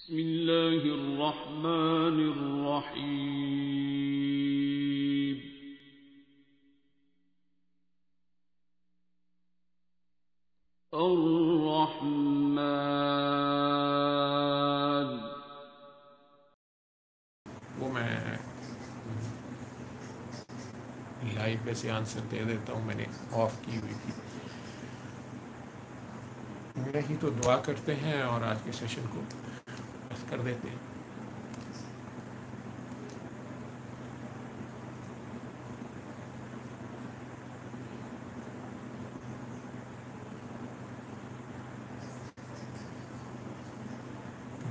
بسم الله الرحمن الرحيم. الرحمن. وہ میں لائیو پہ سے آنسر دے دیتا ہوں، میں نے آف کی ہوئی تھی. میرا ہی تو دعا کرتے ہیں اور آج کے سیشن کو بس کر دیتے ہیں.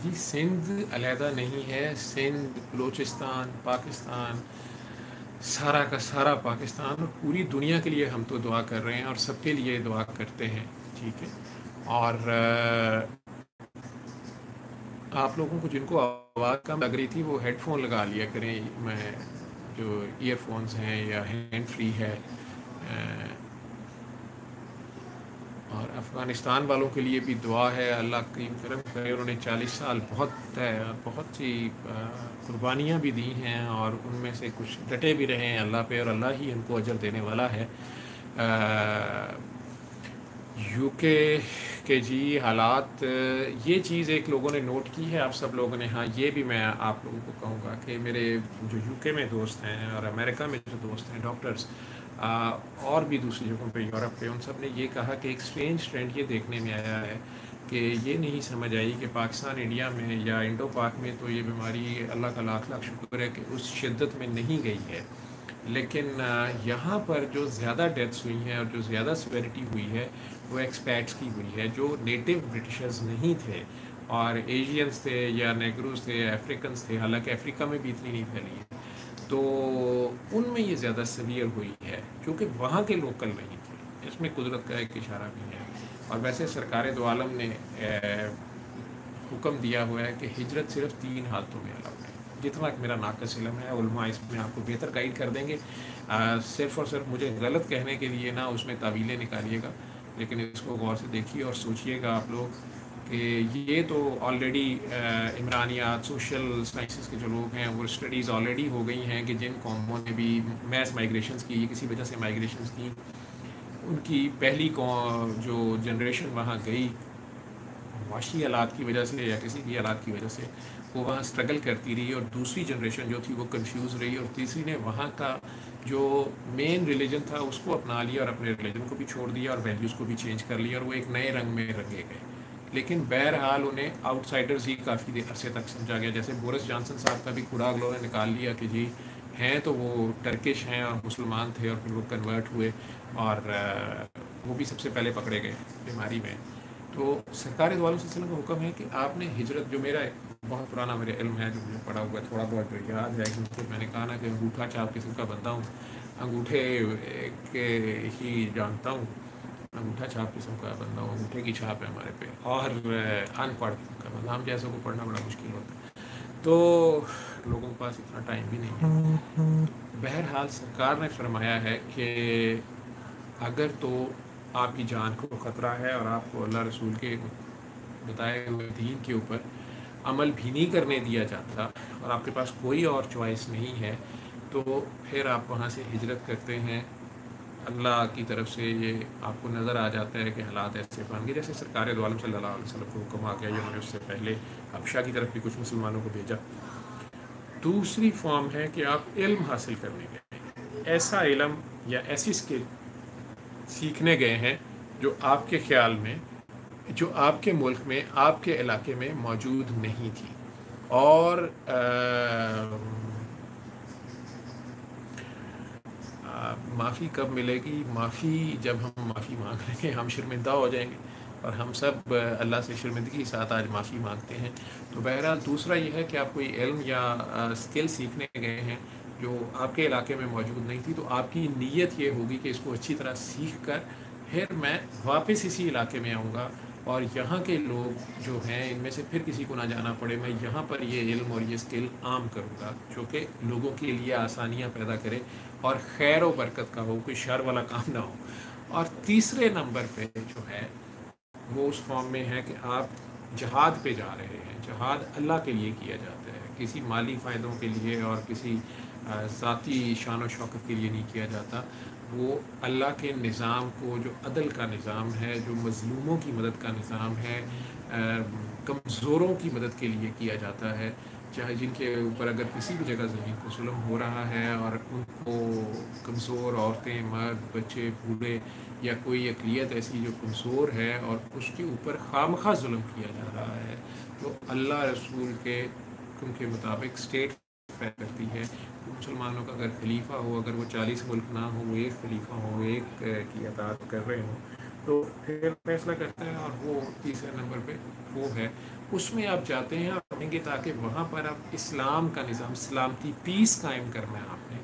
جی سندھ علیحدہ نہیں ہے، سندھ، بلوچستان، پاکستان، سارا کا سارا پاکستان اور پوری دنیا کے لیے ہم تو دعا کر رہے ہیں اور سب کے لیے دعا کرتے ہیں. ٹھیک ہے. اور آپ لوگوں کو جن کو آواز کم لگ رہی تھی وہ ہیڈ فون لگا لیا کریں. میں جو ایئر فونز ہیں یا ہینڈ فری ہے. اور افغانستان والوں کے لیے بھی دعا ہے، اللہ کی کرم کرے. انہوں نے 40 سال بہت سی قربانیاں بھی دی ہیں اور ان میں سے کچھ ڈٹے بھی رہے ہیں اللہ پہ، اور اللہ ہی ان کو اجر دینے والا ہے. یو کے جی حالات، یہ چیز ایک لوگوں نے نوٹ کی ہے، آپ سب لوگوں نے. ہاں یہ بھی میں آپ لوگوں کو کہوں گا کہ میرے جو یو کے میں دوست ہیں اور امریکہ میں جو دوست ہیں ڈاکٹرز، اور بھی دوسری جگہوں پہ یورپ پہ، ان سب نے یہ کہا کہ ایک اسٹرینج ٹرینڈ یہ دیکھنے میں آیا ہے کہ یہ نہیں سمجھ آئی کہ پاکستان انڈیا میں یا انڈو پاک میں تو یہ بیماری اللہ کا لاکھ لاکھ شکر ہے کہ اس شدت میں نہیں گئی ہے، لیکن یہاں پر جو زیادہ ڈیتھس ہوئی ہیں اور جو زیادہ سیویرٹی ہوئی ہے وہ ایکسپیٹس کی ہوئی ہے جو نیٹو برٹشرز نہیں تھے، اور ایشینز تھے یا نیگروز تھے، افریکنز تھے. حالانکہ افریقہ میں بھی اتنی نہیں پھیلی ہے، تو ان میں یہ زیادہ سیویئر ہوئی ہے کیونکہ وہاں کے لوکل نہیں تھے. اس میں قدرت کا ایک اشارہ بھی ہے. اور ویسے سرکار دو عالم نے حکم دیا ہوا ہے کہ ہجرت صرف 3 حالتوں میں الاؤ ہے. جتنا کہ میرا ناقص علم ہے، علماء اس میں آپ کو بہتر گائیڈ کر دیں گے. صرف اور صرف مجھے غلط کہنے کے لیے نہ اس میں تعویلیں نکالیے گا، لیکن اس کو غور سے دیکھیے اور سوچئے گا آپ لوگ کہ یہ تو آلریڈی عمرانیات، سوشل سائنسز کے جو لوگ ہیں وہ اسٹڈیز آلریڈی ہو گئی ہیں کہ جن قوموں نے بھی میس مائگریشنز کی، کسی وجہ سے مائگریشنز کی، ان کی پہلی جو جنریشن وہاں گئی معاشی حالات کی وجہ سے یا کسی بھی حالات کی وجہ سے وہ وہاں اسٹرگل کرتی رہی، اور دوسری جنریشن جو تھی وہ کنفیوز رہی، اور تیسری نے وہاں کا جو مین ریلیجن تھا اس کو اپنا لیا اور اپنے ریلیجن کو بھی چھوڑ دیا اور ویلیوز کو بھی چینج کر لیا، اور وہ ایک نئے رنگ میں رنگے گئے. لیکن بہرحال انہیں آؤٹ سائڈرز ہی کافی عرصے تک سمجھا گیا. جیسے بورس جانسن صاحب کا بھی کوڑا اگلوں نے نکال لیا کہ جی ہیں تو وہ ٹرکش ہیں اور مسلمان تھے اور پھر وہ کنورٹ ہوئے، اور وہ بھی سب سے پہلے پکڑے گئے بیماری میں. تو سرکار دو عالم صلی اللہ علیہ وسلم کا حکم ہے کہ آپ نے ہجرت، جو میرا بہت پرانا میرے علم ہے جو مجھے پڑا ہوا ہے، تھوڑا بہت جو یاد ہے، کیونکہ میں نے کہا نا کہ انگوٹھا چھاپ قسم کا بندہ ہوں، انگوٹھے کے ہی جانتا ہوں، انگوٹھا چھاپ قسم کا بندہ ہوں، انگوٹھے کی چھاپ ہے ہمارے پہ، اور ان پڑھ قسم کا بندہ. ہم جیسے کو پڑھنا بڑا مشکل ہوتا ہے، تو لوگوں کے پاس اتنا ٹائم بھی نہیں ہے. بہرحال سرکار نے فرمایا ہے کہ اگر تو آپ کی جان کو خطرہ ہے اور آپ کو اللہ رسول کے بتائے ہوئے دین کے اوپر عمل بھی نہیں کرنے دیا جاتا اور آپ کے پاس کوئی اور چوائس نہیں ہے، تو پھر آپ وہاں سے ہجرت کرتے ہیں. اللہ کی طرف سے یہ آپ کو نظر آ جاتا ہے کہ حالات ایسے بن گئے، جیسے سرکار دو عالم صلی اللہ علیہ وسلم کو حکم آ گیا، انہوں نے اس سے پہلے حبشہ کی طرف بھی کچھ مسلمانوں کو بھیجا. دوسری فارم ہے کہ آپ علم حاصل کرنے گئے، ایسا علم یا ایسی اسکل سیکھنے گئے ہیں جو آپ کے خیال میں، جو آپ کے ملک میں، آپ کے علاقے میں موجود نہیں تھی. اور معافی کب ملے گی؟ معافی جب ہم معافی مانگ لیں گے، ہم شرمندہ ہو جائیں گے، اور ہم سب اللہ سے شرمندگی کے ساتھ آج معافی مانگتے ہیں. تو بہرحال دوسرا یہ ہے کہ آپ کوئی علم یا اسکل سیکھنے گئے ہیں جو آپ کے علاقے میں موجود نہیں تھی، تو آپ کی نیت یہ ہوگی کہ اس کو اچھی طرح سیکھ کر پھر میں واپس اسی علاقے میں آؤں گا، اور یہاں کے لوگ جو ہیں ان میں سے پھر کسی کو نہ جانا پڑے، میں یہاں پر یہ علم اور یہ اسکل عام کروں گا جو کہ لوگوں کے لیے آسانیاں پیدا کرے اور خیر و برکت کا ہو، کوئی شر والا کام نہ ہو. اور تیسرے نمبر پہ جو ہے وہ اس فارم میں ہے کہ آپ جہاد پہ جا رہے ہیں. جہاد اللہ کے لیے کیا جاتا ہے، کسی مالی فائدوں کے لیے اور کسی ذاتی شان و شوکت کے لیے نہیں کیا جاتا. وہ اللہ کے نظام کو، جو عدل کا نظام ہے، جو مظلوموں کی مدد کا نظام ہے، کمزوروں کی مدد کے لیے کیا جاتا ہے. چاہے جن کے اوپر اگر کسی بھی جگہ زمین کو ظلم ہو رہا ہے اور ان کو کمزور عورتیں، مرد، بچے، بوڑھے یا کوئی اقلیت ایسی جو کمزور ہے اور اس کے اوپر خواہ ظلم کیا جا رہا ہے، تو اللہ رسول کے حکم کے مطابق اسٹیٹ کرتی ہے. مسلمانوں کا اگر خلیفہ ہو، اگر وہ 40 ملک نہ ہو، وہ ایک خلیفہ ہو، ایک کی اطاعت کر رہے ہوں، تو پھر فیصلہ کرتا ہے. اور وہ تیسرے نمبر پہ وہ ہے، اس میں آپ جاتے ہیں اور پڑھیں گے تاکہ وہاں پر آپ اسلام کا نظام، سلامتی، پیس قائم کرنا ہے. آپ نے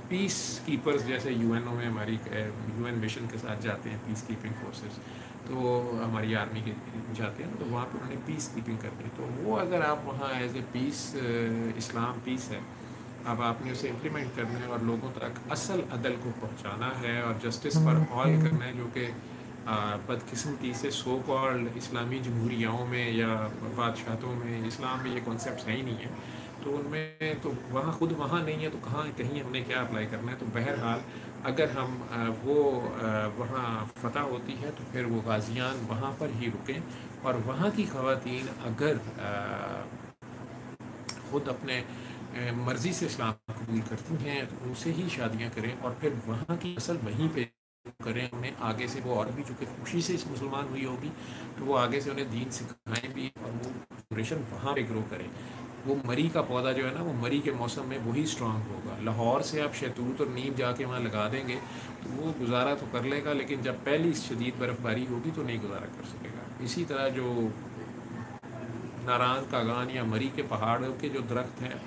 پیس کیپرز جیسے یو این او میں ہماری یو این مشن کے ساتھ جاتے ہیں، پیس کیپنگ فورسز، تو ہماری آرمی کے جاتے ہیں تو وہاں پہ انہوں نے پیس کیپنگ کرنی ہے. تو وہ اگر آپ وہاں ایز اے پیس، اسلام پیس ہے، اب آپ نے اسے امپلیمنٹ کرنا ہے اور لوگوں تک اصل عدل کو پہنچانا ہے اور جسٹس فار آل کرنا ہے، جو کہ بدقسمتی سے سو کالڈ اسلامی جمہوریاؤں میں یا بادشاہتوں میں، اسلام میں یہ کانسیپٹس ہے ہی نہیں ہے. تو ان میں تو وہاں خود وہاں نہیں ہے تو کہاں کہیں ہم نے کیا اپلائی کرنا ہے. تو بہرحال اگر ہم وہاں فتح ہوتی ہے تو پھر وہ غازیان وہاں پر ہی رکیں، اور وہاں کی خواتین اگر خود اپنے مرضی سے اسلام قبول کرتی ہیں تو ان سے ہی شادیاں کریں، اور پھر وہاں کی اصل وہیں پہ کریں. انہیں آگے سے وہ اور بھی چونکہ خوشی سے اس مسلمان ہوئی ہوگی تو وہ آگے سے انہیں دین سکھائیں بھی، اور وہ جنریشن وہاں پہ گرو کریں. وہ مری کا پودا جو ہے نا، وہ مری کے موسم میں وہی اسٹرانگ ہوگا. لاہور سے آپ شہتوت اور نیم جا کے وہاں لگا دیں گے تو وہ گزارا تو کر لے گا، لیکن جب پہلی شدید برف باری ہوگی تو نہیں گزارا کر سکے گا. اسی طرح جو ناران، کاغان یا مری کے پہاڑوں کے جو درخت ہیں،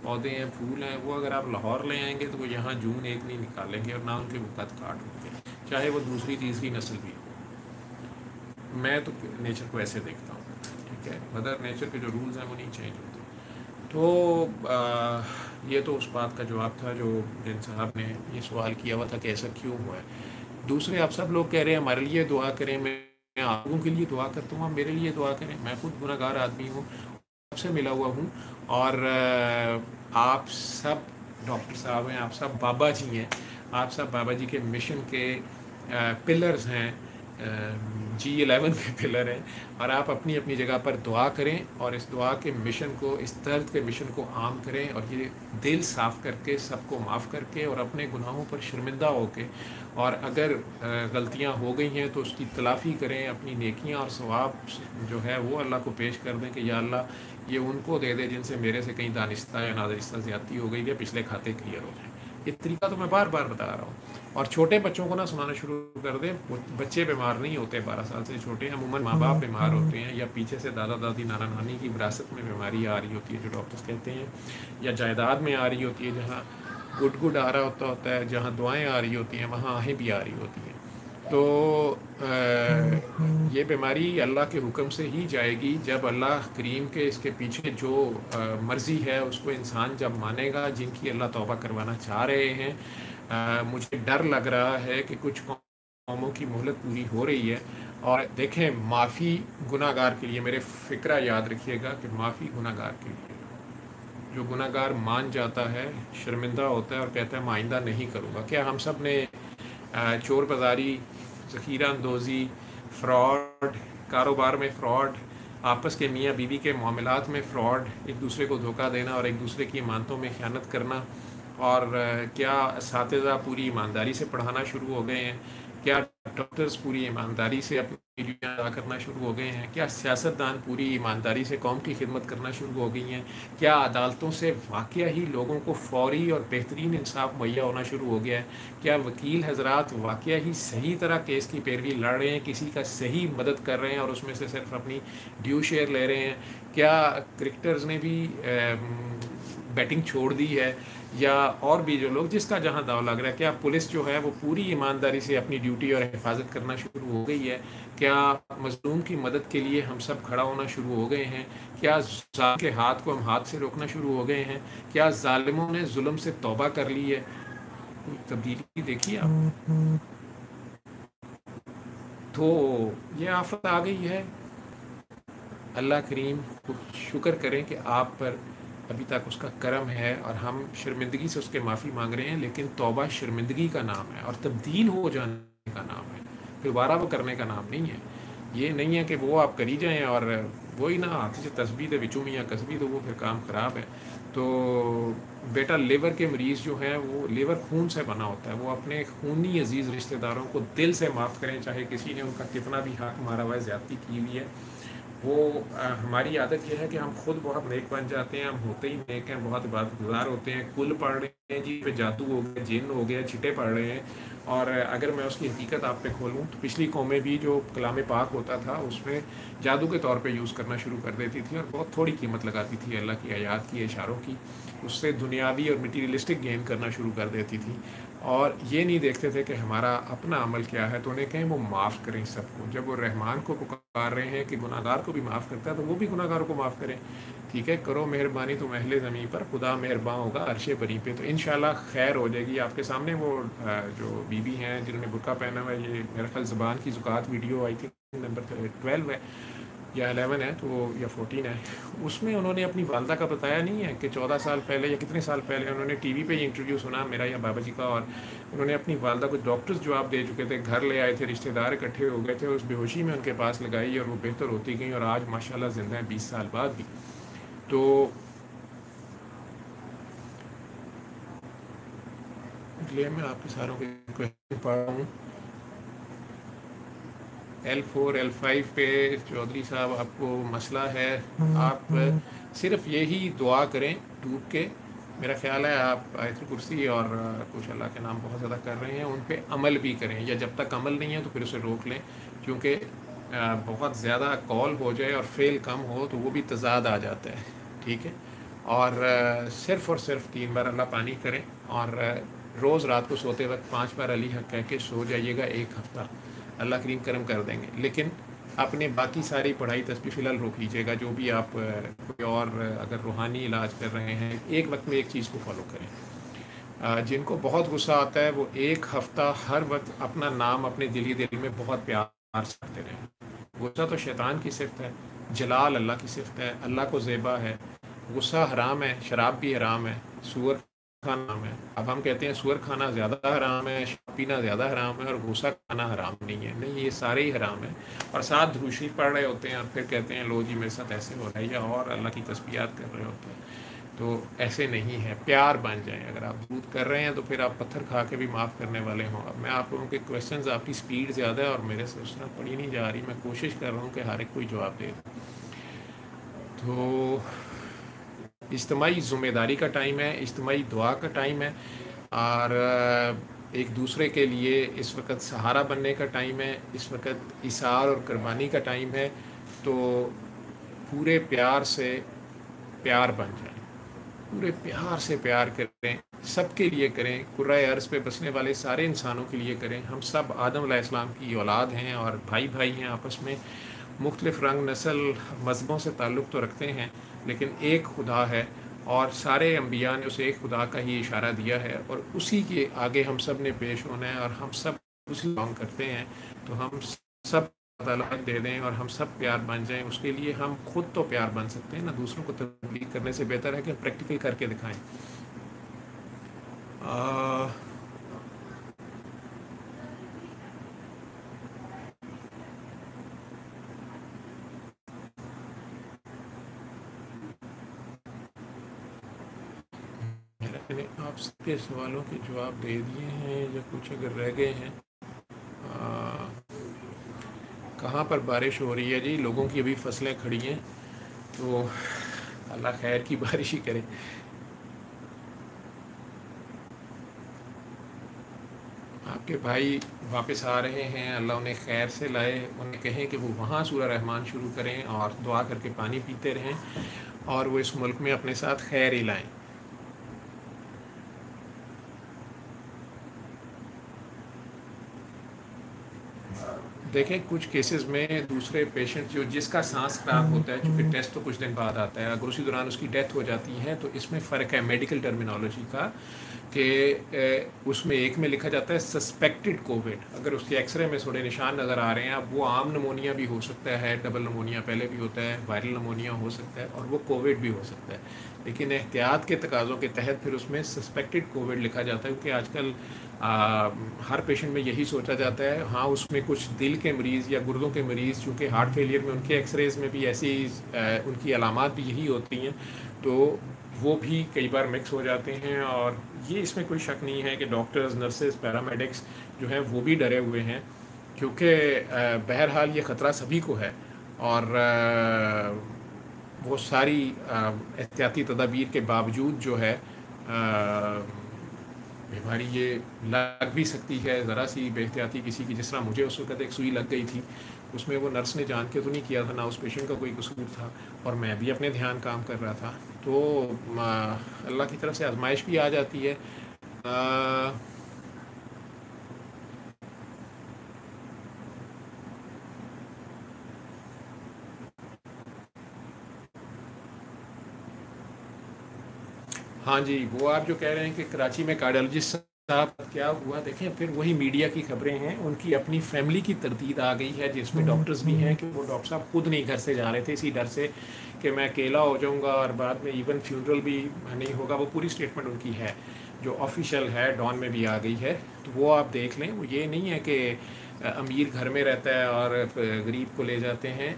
پودے ہیں، پھول ہیں، وہ اگر آپ لاہور لے آئیں گے تو وہ یہاں جون ایک نہیں نکالیں گے، اور نہ ان کے وہ قد کاٹ ہوتے ہیں، چاہے وہ دوسری تیسری نسل بھی ہو. میں تو نیچر کو ایسے دیکھتا ہوں، ٹھیک ہے. مدر نیچر کے جو رولز ہیں وہ نہیں چینج ہوتے. تو یہ تو اس بات کا جواب تھا جو جن صاحب نے یہ سوال کیا ہوا تھا کہ ایسا کیوں ہوا ہے. دوسرے آپ سب لوگ کہہ رہے ہیں ہمارے لیے دعا کریں، میں آپ لوگوں کے لیے دعا کرتا ہوں، آپ میرے لیے دعا کریں. میں خود گناہ گار آدمی ہوں، آپ سے ملا ہوا ہوں، اور آپ سب ڈاکٹر صاحب ہیں، آپ سب بابا جی ہیں، آپ سب بابا جی کے مشن کے پلرز ہیں، G11 کے پلر ہیں، اور آپ اپنی اپنی جگہ پر دعا کریں اور اس دعا کے مشن کو، اس درد کے مشن کو عام کریں، اور یہ دل صاف کر کے، سب کو معاف کر کے، اور اپنے گناہوں پر شرمندہ ہو کے، اور اگر غلطیاں ہو گئی ہیں تو اس کی تلافی کریں، اپنی نیکیاں اور ثواب جو ہے وہ اللہ کو پیش کر دیں کہ یا اللہ یہ ان کو دے دے جن سے میرے سے کہیں دانستہ یا نادانستہ زیادتی ہو گئی ہے، پچھلے کھاتے کلیئر ہو جائیں. یہ طریقہ تو میں بار بار بتا رہا ہوں. اور چھوٹے بچوں کو نہ سنانا شروع کر دیں. بچے بیمار نہیں ہوتے 12 سال سے چھوٹے، عموماً ماں باپ بیمار ہوتے ہیں، یا پیچھے سے دادا دادی، نانا نانی کی وراثت میں بیماری آ رہی ہوتی ہے جو ڈاکٹرز کہتے ہیں، یا جائیداد میں آ رہی ہوتی ہے، جہاں گڈ آ رہا ہوتا ہے، جہاں دعائیں آ رہی ہوتی ہیں وہاں آہیں بھی آ رہی ہوتی ہیں. تو یہ بیماری اللہ کے حکم سے ہی جائے گی جب اللہ کریم کے اس کے پیچھے جو مرضی ہے اس کو انسان جب مانے گا. جن کی اللہ توبہ کروانا چاہ رہے ہیں، مجھے ڈر لگ رہا ہے کہ کچھ قوموں کی مہلت پوری ہو رہی ہے. اور دیکھیں، معافی گناہ گار کے لیے، میرے فکرہ یاد رکھیے گا کہ معافی گناہ گار کے لیے. جو گناہ گار مان جاتا ہے، شرمندہ ہوتا ہے اور کہتا ہے میں آئندہ نہیں کروں گا. کیا ہم سب نے چور بازاری، ذخیرہ اندوزی، فراڈ، کاروبار میں فراڈ، آپس کے میاں بیوی کے معاملات میں فراڈ، ایک دوسرے کو دھوکہ دینا اور ایک دوسرے کی امانتوں میں خیانت کرنا، اور کیا اساتذہ پوری ایمانداری سے پڑھانا شروع ہو گئے ہیں؟ کیا ڈاکٹرز پوری ایمانداری سے اپنی ڈیوٹیاں ادا کرنا شروع ہو گئے ہیں؟ کیا سیاستدان پوری ایمانداری سے قوم کی خدمت کرنا شروع ہو گئی ہیں؟ کیا عدالتوں سے واقعہ ہی لوگوں کو فوری اور بہترین انصاف مہیا ہونا شروع ہو گیا ہے؟ کیا وکیل حضرات واقعہ ہی صحیح طرح کیس کی پیروی لڑ رہے ہیں، کسی کا صحیح مدد کر رہے ہیں اور اس میں سے صرف اپنی ڈیو شیئر لے رہے ہیں؟ کیا کرکٹرز نے بھی بیٹنگ چھوڑ دی ہے، یا اور بھی جو لوگ جس کا جہاں داؤ لگ رہا ہے؟ کیا پولیس جو ہے وہ پوری ایمانداری سے اپنی ڈیوٹی اور حفاظت کرنا شروع ہو گئی ہے؟ کیا مظلوم کی مدد کے لیے ہم سب کھڑا ہونا شروع ہو گئے ہیں؟ کیا ظالم کے ہاتھ کو ہم ہاتھ سے روکنا شروع ہو گئے ہیں؟ کیا ظالموں نے ظلم سے توبہ کر لی ہے؟ کوئی تبدیلی دیکھیے آپ. تو یہ آفت آ گئی ہے. अल्लाह करीम को शुक्र करें कि आप पर अभी तक उसका करम है, और हम शर्मिंदगी से उसके माफ़ी मांग रहे हैं, लेकिन तौबा शर्मिंदगी का नाम है और तब्दील हो जाने का नाम है, फिर दोबारा वो करने का नाम नहीं है। ये नहीं है कि वो आप करी जाएं और वही ना हाथ से तस्बीह दे विचू मियाँ कसबी, तो वो फिर काम ख़राब है। तो बेटा लिवर के मरीज़ जो हैं वो लिवर खून से बना होता है, वो अपने खूनी अजीज़ रिश्तेदारों को दिल से माफ़ करें, चाहे किसी ने उनका कितना भी हक मारा हुआ है, ज़्यादती की हुई है। वो हमारी आदत यह है कि हम खुद बहुत नेक बन जाते हैं, हम होते ही नेक हैं, बहुत इबादतगुज़ार होते हैं, कुल पढ़ रहे हैं जी पे जादू हो गया, जिन हो गया, छिटे पढ़ रहे हैं। और अगर मैं उसकी हकीकत आप पे खोलूँ तो पिछली कौमें भी जो कलाम पाक होता था उसमें जादू के तौर पे यूज़ करना शुरू कर देती थी, और बहुत थोड़ी कीमत लगाती थी अल्लाह की आयात की, इशारों की, उससे दुनियावी और मटीरियलिस्टिक गेन करना शुरू कर देती थी, और ये नहीं देखते थे कि हमारा अपना अमल क्या है। तो उन्हें कहें वो माफ़ करें सबको। जब वो रहमान को पुकार रहे हैं कि गुनाहगार को भी माफ़ करता है, तो वो भी गुनाहगारों को माफ़ करें। ठीक है, करो मेहरबानी तो महले ज़मीं पर, खुदा मेहरबान होगा अर्शे बरी पे। तो इंशाल्लाह खैर हो जाएगी। आपके सामने वो जो बीबी हैं जिन्होंने बुर्का पहना हुआ है, ये मेरा ख्याल ज़बान की ज़ुकात वीडियो आई थी नंबर 12 है या 11 है, तो या 14 है, उसमें उन्होंने अपनी वालदा का बताया नहीं है कि 14 साल पहले या कितने साल पहले उन्होंने टीवी पे ये इंटरव्यू सुना मेरा या बाबा जी का, और उन्होंने अपनी वालदा को डॉक्टर्स जवाब दे चुके थे, घर ले आए थे, रिश्तेदार इकट्ठे हो गए थे, उस बेहोशी में उनके पास लगाई और वो बेहतर होती गई, और आज माशाल्लाह ज़िंदा हैं 20 साल बाद भी। तो इसलिए मैं आपके सारों के क्वेश्चन पढ़ रहा हूँ। L4 L5 पे चौधरी साहब आपको मसला है, आप सिर्फ यही दुआ करें डूब के। मेरा ख्याल है आप आयतुल कुर्सी और कुछ अल्लाह के नाम बहुत ज़्यादा कर रहे हैं, उन पे अमल भी करें, या जब तक अमल नहीं है तो फिर उसे रोक लें, क्योंकि बहुत ज़्यादा कॉल हो जाए और फेल कम हो तो वो भी तज़ाद आ जाता है। ठीक है, और सिर्फ़ और सिर्फ 3 बार अल्लाह पानी करें, और रोज़ रात को सोते वक्त 5 बार अली हक कह के सो जाइएगा, 1 हफ़्ता अल्लाह करीम करम कर देंगे। लेकिन अपने बाकी सारी पढ़ाई तस्बीह फ़िलहाल रोक लीजिएगा, जो भी आप कोई और अगर रूहानी इलाज कर रहे हैं, एक वक्त में एक चीज़ को फॉलो करें। जिनको बहुत गुस्सा आता है वो 1 हफ़्ता हर वक्त अपना नाम अपने दिली दिल में बहुत प्यार से करते रहें। गुस्सा तो शैतान की सिफ़त है, जलाल अल्लाह की सिफ़त है, अल्लाह को ज़ेबा है। गुस्सा हराम है, शराब भी हराम है, सूअर खाना है। अब हम कहते हैं सूअर खाना ज़्यादा हराम है, शराब पीना ज़्यादा हराम है, और गुस्सा खाना हराम नहीं है। नहीं, ये सारे ही हराम है। और साथ दुरूद शरीफ पढ़ रहे होते हैं और फिर कहते हैं लो जी मेरे साथ ऐसे हो रहा है, या और अल्लाह की तस्बीहात कर रहे होते हैं। तो ऐसे नहीं है, प्यार बन जाए। अगर आप दूध कर रहे हैं तो फिर आप पत्थर खा के भी माफ़ करने वाले हों। अब मैं आप लोगों के क्वेश्चंस, आपकी स्पीड ज़्यादा है और मेरे से उस तरह पढ़ी नहीं जा रही, मैं कोशिश कर रहा हूँ कि हर एक कोई जवाब दे। तो इज्तिमाई ज़िम्मेदारी का टाइम है, इज्तिमाई दुआ का टाइम है, और एक दूसरे के लिए इस वक्त सहारा बनने का टाइम है, इस वक्त इसार और कुर्बानी का टाइम है। तो पूरे प्यार से प्यार बन जाए, पूरे प्यार से प्यार करें, सबके लिए करें, कुर्राए अर्ज़ पे बसने वाले सारे इंसानों के लिए करें। हम सब आदम अलैहिस्सलाम की औलाद हैं और भाई भाई हैं आपस में, मुख्तलिफ़ रंग नस्ल मज़हबों से ताल्लुक़ तो रखते हैं, लेकिन एक खुदा है, और सारे अम्बिया ने उसे एक खुदा का ही इशारा दिया है, और उसी के आगे हम सब ने पेश होना है, और हम सब उसी काम करते हैं। तो हम सब अदालत दे दें और हम सब प्यार बन जाएं। उसके लिए हम खुद तो प्यार बन सकते हैं ना, दूसरों को तब्लीग करने से बेहतर है कि प्रैक्टिकल करके दिखाएं। मैंने आप सबके सवालों के जवाब दे दिए हैं, या कुछ अगर रह गए हैं। कहाँ पर बारिश हो रही है जी? लोगों की अभी फसलें खड़ी हैं, तो अल्लाह खैर की बारिश ही करे। आपके भाई वापस आ रहे हैं, अल्लाह उन्हें खैर से लाए। उन्हें कहें कि वो वहाँ सूरह रहमान शुरू करें और दुआ करके पानी पीते रहें, और वो इस मुल्क में अपने साथ खैर ही लाएँ। देखें कुछ केसेस में दूसरे पेशेंट जो जिसका सांस खराब होता है, चूँकि टेस्ट तो कुछ दिन बाद आता है, अगर उसी दौरान उसकी डेथ हो जाती है तो इसमें फ़र्क है मेडिकल टर्मिनोलॉजी का कि उसमें एक में लिखा जाता है सस्पेक्टेड कोविड, अगर उसके एक्सरे में थोड़े निशान नज़र आ रहे हैं, अब वो आम नमोनिया भी हो सकता है, डबल नमोनिया पहले भी होता है, वायरल नमोनिया हो सकता है और वो कोविड भी हो सकता है, लेकिन एहतियात के तकाज़ों के तहत फिर उसमें सस्पेक्टेड कोविड लिखा जाता है, क्योंकि आजकल हर पेशेंट में यही सोचा जाता है। हाँ, उसमें कुछ दिल के मरीज़ या गुर्दों के मरीज़, चूँकि हार्ट फेलियर में उनके एक्सरेज में भी ऐसी उनकी अलामात भी यही होती हैं, तो वो भी कई बार मिक्स हो जाते हैं। और ये इसमें कोई शक नहीं है कि डॉक्टर्स, नर्सेज, पैरामेडिक्स जो हैं वो भी डरे हुए हैं, क्योंकि बहरहाल ये ख़तरा सभी को है और वो सारी एहतियाती तदाबीर के बावजूद जो है बीमारी ये लग भी सकती है। ज़रा सी बेहतियाती किसी की, जिस तरह मुझे उस वक्त एक सुई लग गई थी, उसमें वो नर्स ने जान के तो नहीं किया था, ना उस पेशेंट का कोई कसूर था और मैं भी अपने ध्यान काम कर रहा था, तो अल्लाह की तरफ से आजमाइश भी आ जाती है। हाँ जी, वो आप जो कह रहे हैं कि कराची में कार्डियोलॉजिस्ट साहब क्या हुआ, देखें फिर वही मीडिया की खबरें हैं, उनकी अपनी फैमिली की तरदीद आ गई है जिसमें डॉक्टर्स भी हैं कि वो डॉक्टर साहब खुद नहीं घर से जा रहे थे इसी डर से कि मैं अकेला हो जाऊंगा और बाद में इवन फ्यूनरल भी नहीं होगा। वो पूरी स्टेटमेंट उनकी है जो ऑफिशियल है, डॉन में भी आ गई है, तो वो आप देख लें। वो ये नहीं है कि अमीर घर में रहता है और गरीब को ले जाते हैं।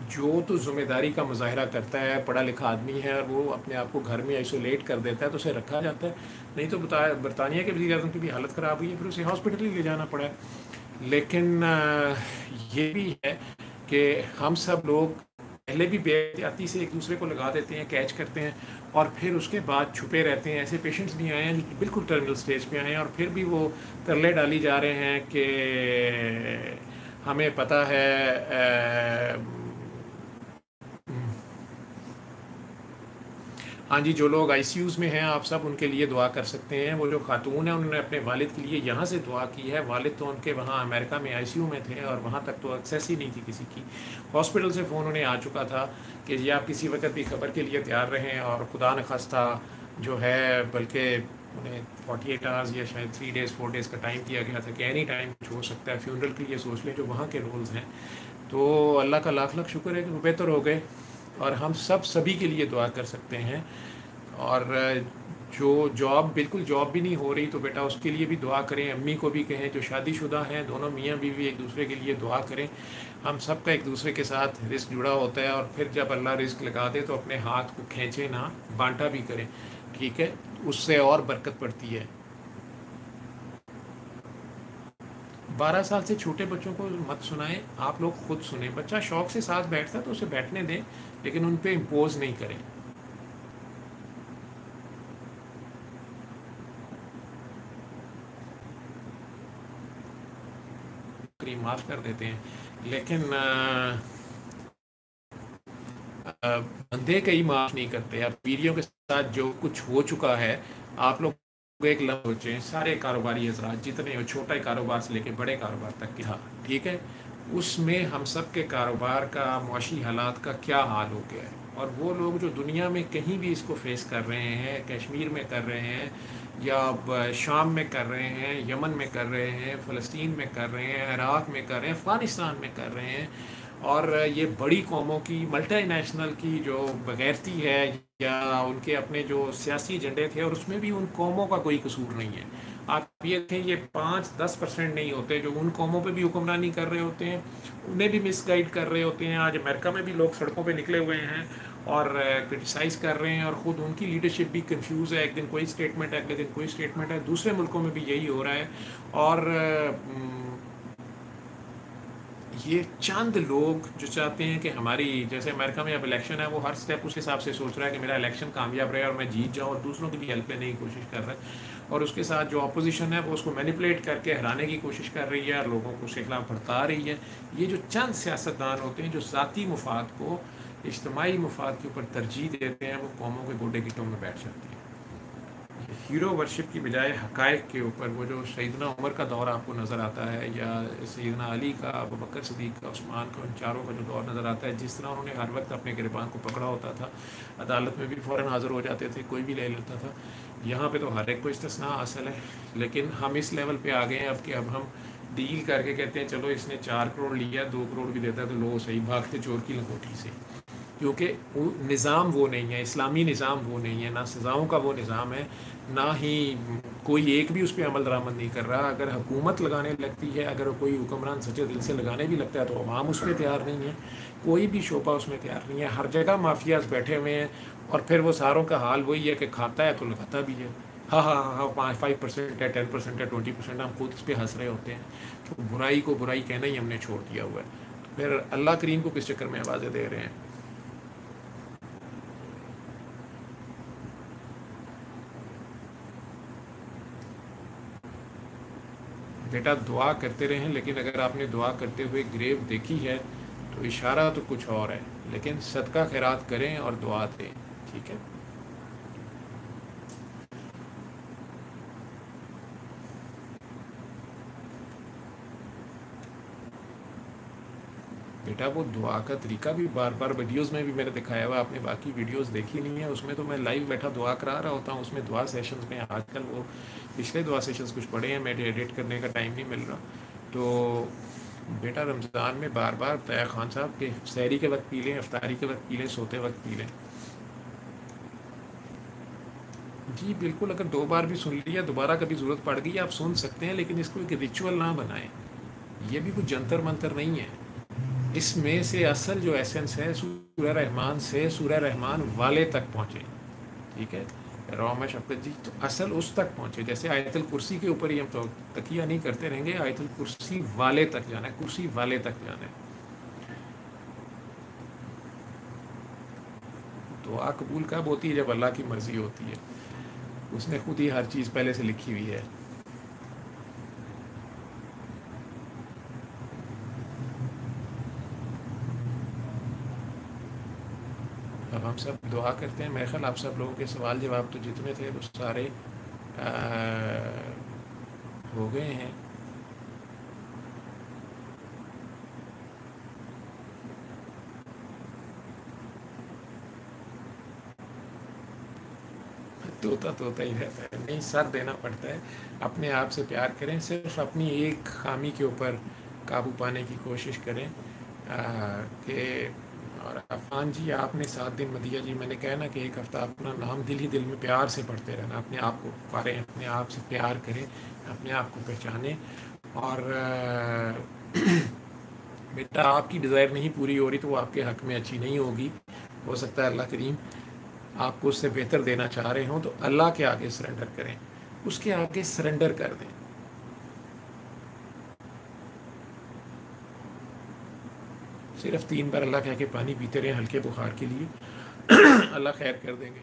जो तो ज़िम्मेदारी का मुजाहरा करता है, पढ़ा लिखा आदमी है और वो अपने आप को घर में आइसोलेट कर देता है तो उसे रखा जाता है, नहीं तो बरतानिया के वज़ीर-ए-आज़म की भी हालत ख़राब हुई है, फिर उसे हॉस्पिटल ही ले जाना पड़ा है। लेकिन ये भी है कि हम सब लोग पहले भी बेहतियाती से एक दूसरे को लगा देते हैं, कैच करते हैं और फिर उसके बाद छुपे रहते हैं। ऐसे पेशेंट्स भी आए हैं जो बिल्कुल टर्मिनल स्टेज पे आए हैं और फिर भी वो तरले डाली जा रहे हैं कि हमें पता है। हाँ जी, जो लोग आईसीयूज़ में हैं आप सब उनके लिए दुआ कर सकते हैं। वो जो खातून है उन्होंने अपने वालिद के लिए यहाँ से दुआ की है। वालिद तो उनके वहाँ अमेरिका में आईसीयू में थे और वहाँ तक तो एक्सेस ही नहीं थी किसी की। हॉस्पिटल से फ़ोन उन्हें आ चुका था कि ये आप किसी वक्त भी खबर के लिए तैयार रहें, और खुदा न खास्ता जो है, बल्कि उन्हें 48 आवर्स या शायद 3 डेज़ 4 डेज़ का टाइम दिया गया था कि एनी टाइम कुछ हो सकता है। फ्यूनरल के लिए सोच लें जो वहाँ के रूल्स हैं। तो अल्लाह का लाख लाख शुक्र है कि वो बेहतर हो गए और हम सब सभी के लिए दुआ कर सकते हैं। और जो जॉब बिल्कुल जॉब भी नहीं हो रही तो बेटा उसके लिए भी दुआ करें। अम्मी को भी कहें, जो शादीशुदा हैं दोनों मियाँ बीवी एक दूसरे के लिए दुआ करें। हम सब का एक दूसरे के साथ रिस्क जुड़ा होता है और फिर जब अल्लाह रिस्क लगा दे तो अपने हाथ को खींचे ना, बांटा भी करें, ठीक है, उससे और बरकत पड़ती है। 12 साल से छोटे बच्चों को मत सुनाएं, आप लोग खुद सुने। बच्चा शौक से साथ बैठता तो उसे बैठने दें, लेकिन उन पे इम्पोज नहीं करें। माफ कर देते हैं, लेकिन बंदे कई माफ नहीं करते। अब पीढ़ियों के साथ जो कुछ हो चुका है, आप लोग एक लम्हा सोचें, सारे कारोबारी हजरात जितने हो, छोटा कारोबार से लेके बड़े कारोबार तक की, हाँ ठीक है, उसमें हम सब के कारोबार का, मुआशी हालात का क्या हाल हो गया है। और वो लोग जो दुनिया में कहीं भी इसको फेस कर रहे हैं, कश्मीर में कर रहे हैं या शाम में कर रहे हैं, यमन में कर रहे हैं, फ़लस्तीन में कर रहे हैं, इराक़ में कर रहे हैं, अफ़गानिस्तान में कर रहे हैं, और ये बड़ी कौमों की, मल्टी नेशनल की जो बगैरती है या उनके अपने जो सियासी एजेंडे थे, और उसमें भी उन कौमों का कोई कसूर नहीं है। आप ये देखें, ये 5-10% नहीं होते जो उन कौमों पे भी हुक्मरानी कर रहे होते हैं, उन्हें भी मिसगाइड कर रहे होते हैं। आज अमेरिका में भी लोग सड़कों पे निकले हुए हैं और क्रिटिसाइज़ कर रहे हैं, और ख़ुद उनकी लीडरशिप भी कंफ्यूज है, एक दिन कोई स्टेटमेंट है, अगले दिन कोई स्टेटमेंट है। दूसरे मुल्कों में भी यही हो रहा है। और ये चंद लोग जो चाहते हैं कि हमारी, जैसे अमेरिका में अब इलेक्शन है, वो हर स्टेप उस हिसाब से सोच रहा है कि मेरा इलेक्शन कामयाब रहे और मैं जीत जाऊं, और दूसरों की भी हेल्प लेने की कोशिश कर रहा है। और उसके साथ जो अपोजिशन है वो उसको मैनिपुलेट करके हराने की कोशिश कर रही है और लोगों को उसके खिलाफ भड़का रही है। ये जो चंद सियासतदान होते हैं जो ज़ाती मुफाद को इज्तिमाई मुफाद के ऊपर तरजीह देते हैं, वो कौमों के गोडे गिट्टों में बैठ जाती है। हीरो वर्शिप की बजाय हकायक के ऊपर वो जो सैयदना उमर का दौर आपको नज़र आता है, या सैयदना अली का, अबू बकर सिद्दीक़ का, उस्मान का, उन चारों का जो दौर नज़र आता है, जिस तरह उन्होंने हर वक्त अपने गिरबान को पकड़ा होता था, अदालत में भी फ़ौरन हाज़िर हो जाते थे, कोई भी ले लेता था। यहाँ पे तो हर एक को इस्तिस्ना हासिल है, लेकिन हम इस लेवल पे आ गए हैं अब कि अब हम डील करके कहते हैं चलो इसने 4 करोड़ लिया, 2 करोड़ भी देता है तो लो सही, भागते चोर की लंगोटी से। क्योंकि निज़ाम वो नहीं है, इस्लामी निज़ाम वो नहीं है, ना सज़ाओं का वो निज़ाम है, ना ही कोई एक भी उस पर अमल दरामद नहीं कर रहा। अगर हुकूमत लगाने लगती है, अगर कोई हुक्मरान सच्चे दिल से लगाने भी लगता है तो अवाम उस पर तैयार नहीं है, कोई भी शोबा उसमें तैयार नहीं है। हर जगह माफियाज बैठे हुए हैं, और फिर वो सारों का हाल वही है कि खाता है तो लगाता भी है। हाँ हाँ हाँ, 5% है, 10% है, 20%, हम खुद इस पर हंस रहे होते हैं। तो बुराई को बुराई कहना ही हमने छोड़ दिया हुआ है। फिर अल्लाह करीम को किस चक्कर में आवाज़ें दे रहे हैं? बेटा दुआ करते रहें, लेकिन अगर आपने दुआ करते हुए ग्रेव देखी है तो इशारा तो कुछ और है, लेकिन सदका खैरात करें और दुआ दें, ठीक है। बेटा वो दुआ का तरीका भी बार बार वीडियोस में भी मैंने दिखाया हुआ, आपने बाकी वीडियोस देखी नहीं है, उसमें तो मैं लाइव बैठा दुआ करा रहा होता हूँ। उसमें दुआ सेशंस में आजकल वो पिछले दुआ सेशंस कुछ पड़े हैं, मेरे एडिट करने का टाइम नहीं मिल रहा। तो बेटा रमज़ान में बार बार तया खान साहब के सहरी के वक्त पी लें, अफ्तारी के वक्त पी लें, सोते वक्त पी लें। जी बिल्कुल, अगर 2 बार भी सुन लिया, दोबारा कभी ज़रूरत पड़ गई आप सुन सकते हैं, लेकिन इसको एक रिचुअल ना बनाएं। ये भी कुछ जंतर मंतर नहीं है। इसमें से असल जो एसेंस है सूरह रहमान से सूरह रहमान वाले तक पहुँचे, ठीक है। रोमा शफकत जी, तो असल उस तक पहुँचे। जैसे आयतुल कुर्सी के ऊपर ही हम तो तकिया नहीं करते रहेंगे, आयतुल कुर्सी वाले तक जाना है, कुर्सी वाले तक जाना है। दुआ कबूल कब होती है? जब अल्लाह की मर्ज़ी होती है, उसने खुद ही हर चीज़ पहले से लिखी हुई है। अब हम सब दुआ करते हैं। मेरे ख्याल आप सब लोगों के सवाल जवाब तो जितने थे वो सारे हो गए हैं। तोता तोता ही रहता है, नहीं सर देना पड़ता है। अपने आप से प्यार करें, सिर्फ अपनी एक खामी के ऊपर काबू पाने की कोशिश करें। कि और अफान जी आपने 7 दिन मदिया जी, मैंने कहा ना कि एक हफ़्ता अपना नाम दिल ही दिल में प्यार से पढ़ते रहना, अपने आप को पुकारें, अपने आप से प्यार करें, अपने आप को पहचानें। और बेटा आपकी डिज़ायर नहीं पूरी हो रही तो वो आपके हक़ में अच्छी नहीं होगी। हो सकता है अल्लाह करीम आपको उससे बेहतर देना चाह रहे हों, तो अल्लाह के आगे सरेंडर करें, उसके आगे सरेंडर कर दें। सिर्फ 3 बार अल्लाह कह के पानी पीते रहें हल्के बुखार के लिए, अल्लाह खैर कर देंगे।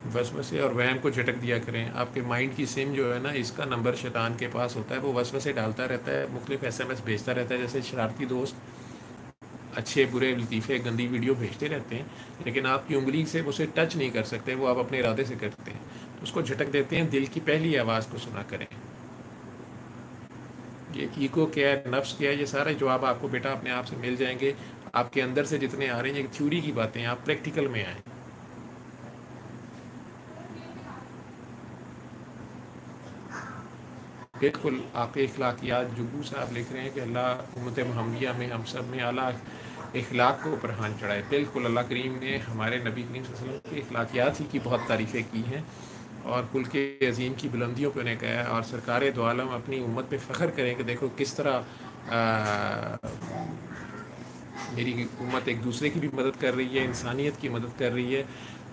वसवसे और वहम को झटक दिया करें। आपके माइंड की सिम जो है ना, इसका नंबर शैतान के पास होता है, वो वसवसे डालता रहता है, मुख्तलिफ SMS भेजता रहता है। जैसे शरारती दोस्त अच्छे बुरे लतीफ़े गंदी वीडियो भेजते रहते हैं, लेकिन आपकी उंगली से उसे टच नहीं कर सकते, वो आप अपने इरादे से करते हैं, तो उसको झटक देते हैं। दिल की पहली आवाज़ को सुना करें। ये ईगो क्या है, नफ्स क्या है, ये सारे जवाब आपको बेटा अपने आप से मिल जाएंगे। आपके अंदर से जितने आ रहे हैं, ये थ्योरी की बातें हैं, आप प्रैक्टिकल में आएँ। बिल्कुल आपके इखलाकियात जुगू साहब लिख रहे हैं कि अल्लाह उम्मत मुहम्मदिया में हम सब में आला इखलाक को परहान चढ़ाए। बिल्कुल अल्लाह करीम ने हमारे नबी करीम सल्लल्लाहु अलैहि वसल्लम के इखलाकियात ही की बहुत तारीफ़ें की हैं, और कुल के अज़ीम की बुलंदियों पर उन्हें कहा है। और सरकार दो आलम अपनी उम्मत पे फ़ख्र करें कि देखो किस तरह मेरी उम्मत एक दूसरे की भी मदद कर रही है, इंसानियत की मदद कर रही है,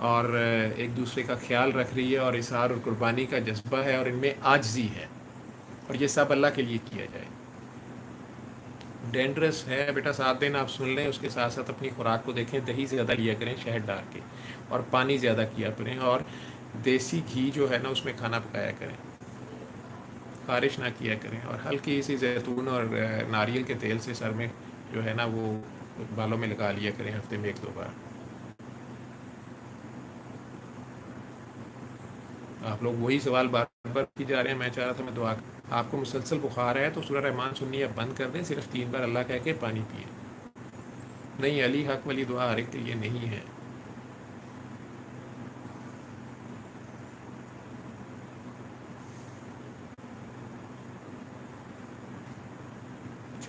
और एक दूसरे का ख्याल रख रही है, और इसार और कुर्बानी का जज्बा है, और इनमें आजिज़ी है, और ये सब अल्लाह के लिए किया जाए। डेंजरस है बेटा, 7 दिन आप सुन लें, उसके साथ साथ अपनी खुराक को देखें, दही ज़्यादा लिया करें शहद डाल के, और पानी ज़्यादा किया करें, और देसी घी जो है ना उसमें खाना पकाया करें, खारिश ना किया करें, और हल्की सी जैतून और नारियल के तेल से सर में जो है ना वो बालों में लगा लिया करें हफ्ते में 1-2 बार। आप लोग वही सवाल बार बार की जा रहे हैं। मैं चाह रहा था मैं दुआ, आपको मुसलसल बुखार है तो सूरह रहमान सुननी है बंद कर दें, सिर्फ 3 बार अल्लाह कह के पानी पिए। नहीं, अली हक वाली दुआ हर एक के लिए नहीं है।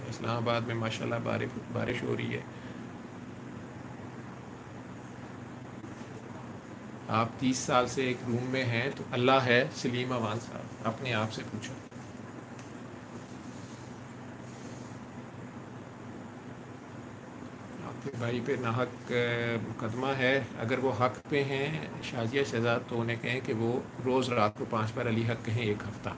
इस्लामाबाद में माशाल्लाह बारिश हो रही है। आप 30 साल से एक रूम में हैं तो अल्लाह है। सलीम अवान साहब, अपने आप से पूछो। आपके भाई पे नाहक मुकदमा है, अगर वो हक पे हैं शाजिया शहजाद तो उन्हें कहें कि वो रोज़ रात को 5 बार अली हक कहें 1 हफ़्ता,